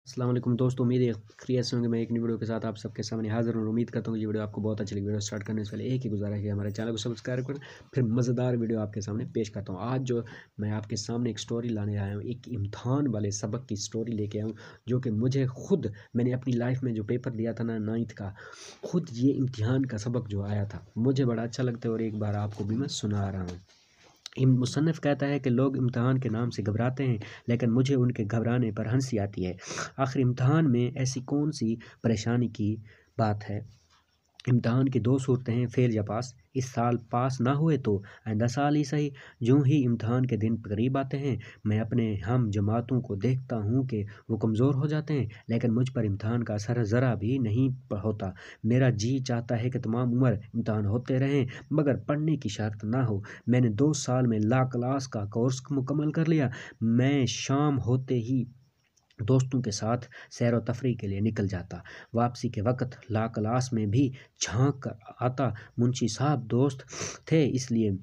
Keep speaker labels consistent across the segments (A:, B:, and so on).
A: अस्सलाम वालेकुम दोस्तों, उम्मीद है खैरियत से होंगे। मैं एक नई वीडियो के साथ आप सबके सामने हाज़िर हूँ। उम्मीद करता हूँ कि ये वीडियो आपको बहुत अच्छी लगी। वीडियो स्टार्ट करने से पहले एक ही गुजारिश है, हमारे चैनल को सब्सक्राइब करें। फिर मज़ेदार वीडियो आपके सामने पेश करता हूँ। आज जो मैं आपके सामने एक स्टोरी लाने आया हूँ, एक इम्तहान वाले सबक की स्टोरी लेके आया हूँ, जो कि मुझे खुद मैंने अपनी लाइफ में जो पेपर दिया था ना 9th का, खुद ये इम्तिहान का सबक जो आया था मुझे बड़ा अच्छा लगता है और एक बार आपको भी मैं सुना रहा हूँ। मुसन्निफ़ कहता है कि लोग इम्तहान के नाम से घबराते हैं, लेकिन मुझे उनके घबराने पर हंसी आती है। आखिर इम्तहान में ऐसी कौन सी परेशानी की बात है? इम्तहान की दो सूरतें हैं, फेल या पास। इस साल पास ना हुए तो आइंदा साल ही सही। यूं ही इम्तहान के दिन करीब आते हैं, मैं अपने हम जमातों को देखता हूं कि वो कमज़ोर हो जाते हैं, लेकिन मुझ पर इम्तहान का असर ज़रा भी नहीं होता। मेरा जी चाहता है कि तमाम उम्र इम्तहान होते रहें, मगर पढ़ने की शर्त ना हो। मैंने 2 साल में ला क्लास का कोर्स मुकम्मल कर लिया। मैं शाम होते ही दोस्तों के साथ सैर व तफरीह के लिए निकल जाता। वापसी के वक्त ला क्लास में भी झांक कर आता। मुंशी साहब दोस्त थे, इसलिए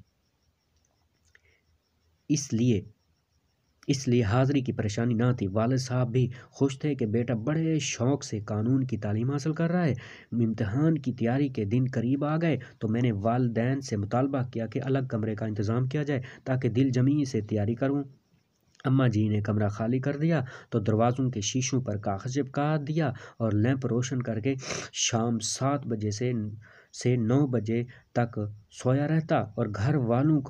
A: इसलिए हाज़िरी की परेशानी ना थी। वालिद साहब भी खुश थे कि बेटा बड़े शौक़ से कानून की तालीम हासिल कर रहा है। इम्तिहान की तैयारी के दिन करीब आ गए तो मैंने वालिदैन से मुतालबा किया कि अलग कमरे का इंतज़ाम किया जाए, ताकि दिल जमी से तैयारी करूँ। अम्मा जी ने कमरा खाली कर दिया तो दरवाज़ों के शीशों पर कागज़ चिपका दिया और लैंप रोशन करके शाम 7 बजे से 9 बजे तक सोया रहता। और घर वाले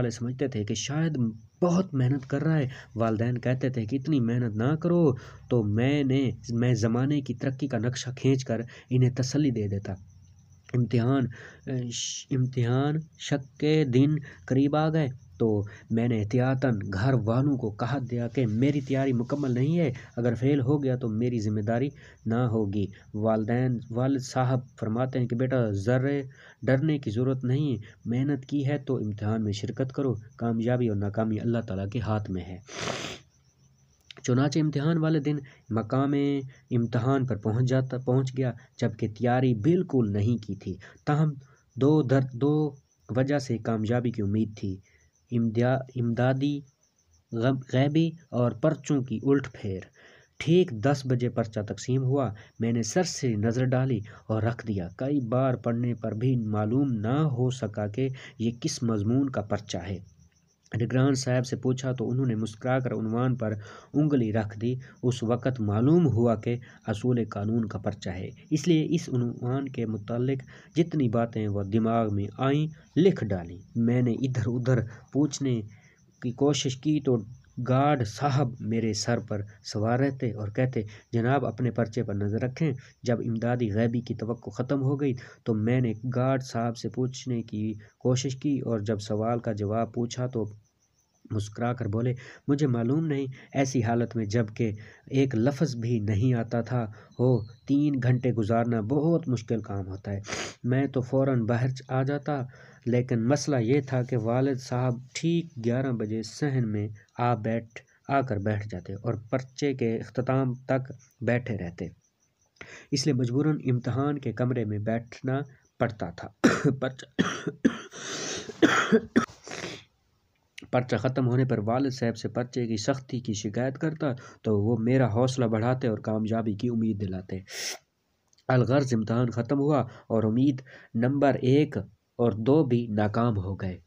A: समझते थे कि शायद बहुत मेहनत कर रहा है। वालिदैन कहते थे कि इतनी मेहनत ना करो, तो मैं ज़माने की तरक्की का नक्शा खींच कर इन्हें तसल्ली दे देता। इम्तिहान शक के दिन करीब आ गए तो मैंने एहतियातन घर वालों को कहा दिया कि मेरी तैयारी मुकम्मल नहीं है, अगर फेल हो गया तो मेरी ज़िम्मेदारी ना होगी। वालिद साहब फरमाते हैं कि बेटा ज़र्रे डरने की ज़रूरत नहीं, मेहनत की है तो इम्तिहान में शिरकत करो। कामयाबी और नाकामी अल्लाह ताला के हाथ में है। चुनांचे इम्तिहान वाले दिन मकाम इम्तिहान पर पहुंच गया, जबकि तैयारी बिल्कुल नहीं की थी। ताहम दो वजह से कामयाबी की उम्मीद थी, इमदादी गैबी और पर्चों की उलट फेर। ठीक 10 बजे पर्चा तकसीम हुआ। मैंने सर से नज़र डाली और रख दिया। कई बार पढ़ने पर भी मालूम ना हो सका कि ये किस मजमून का पर्चा है। निगरान साहब से पूछा तो उन्होंने मुस्कुराकर उन्वान पर उंगली रख दी। उस वक़्त मालूम हुआ कि असूल कानून का पर्चा है, इसलिए इस उन्वान के मुतालिक जितनी बातें वह दिमाग में आईं लिख डाली। मैंने इधर उधर पूछने की कोशिश की तो गार्ड साहब मेरे सर पर सवार रहते और कहते, जनाब अपने पर्चे पर नज़र रखें। जब इमदादी गैबी की तवक्को ख़त्म हो गई तो मैंने गार्ड साहब से पूछने की कोशिश की, और जब सवाल का जवाब पूछा तो मुस्कुरा कर बोले, मुझे मालूम नहीं। ऐसी हालत में जबकि एक लफ्ज़ भी नहीं आता था, 3 घंटे गुजारना बहुत मुश्किल काम होता है। मैं तो फ़ौरन बाहर आ जाता, लेकिन मसला ये था कि वालिद साहब ठीक 11 बजे सहन में आकर बैठ जाते और पर्चे के इख्तिताम तक बैठे रहते, इसलिए मजबूरन इम्तिहान के कमरे में बैठना पड़ता था। पर्चा ख़त्म होने पर वालिद साहब से पर्चे की सख्ती की शिकायत करता तो वो मेरा हौसला बढ़ाते और कामयाबी की उम्मीद दिलाते। अलगर्ज इम्तहान ख़त्म हुआ और उम्मीद नंबर 1 और 2 भी नाकाम हो गए।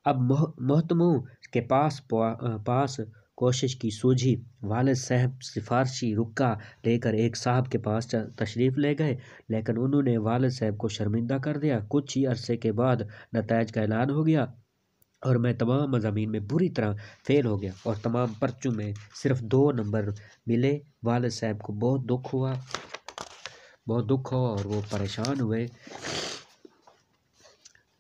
A: अब मोहतमों के पास कोशिश की सूझी। वालिद साहब सिफारशी रुक्का लेकर एक साहब के पास तशरीफ़ ले गए, लेकिन उन्होंने वालिद साहब को शर्मिंदा कर दिया। कुछ ही अरसे के बाद नताइज का ऐलान हो गया और मैं तमाम मज़ामीन में बुरी तरह फ़ेल हो गया और तमाम पर्चों में सिर्फ 2 नंबर मिले। वालिद साहब को बहुत दुख हुआ और वो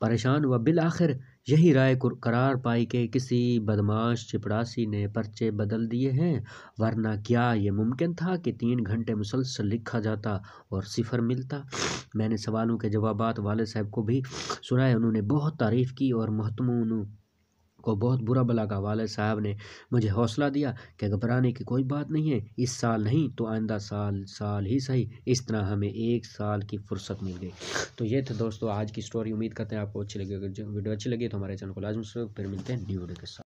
A: परेशान हुआ। बिलाखिर यही राय करार पाई कि किसी बदमाश चपरासी ने पर्चे बदल दिए हैं, वरना क्या ये मुमकिन था कि 3 घंटे मुसलसल लिखा जाता और सिफर मिलता। मैंने सवालों के जवाबात वालिद साहब को भी सुनाए। उन्होंने बहुत तारीफ़ की और महतमून को बहुत बुरा लगा। वालिद साहब ने मुझे हौसला दिया कि घबराने की कोई बात नहीं है, इस साल नहीं तो आइंदा साल ही सही। इस तरह हमें 1 साल की फुर्सत मिल गई। तो ये थे दोस्तों आज की स्टोरी। उम्मीद करते हैं आपको अच्छी लगी। अगर वीडियो अच्छी लगी तो हमारे चैनल को लाजमी सब्सक्राइब, फिर मिलते हैं न्यू वीडियो के साथ।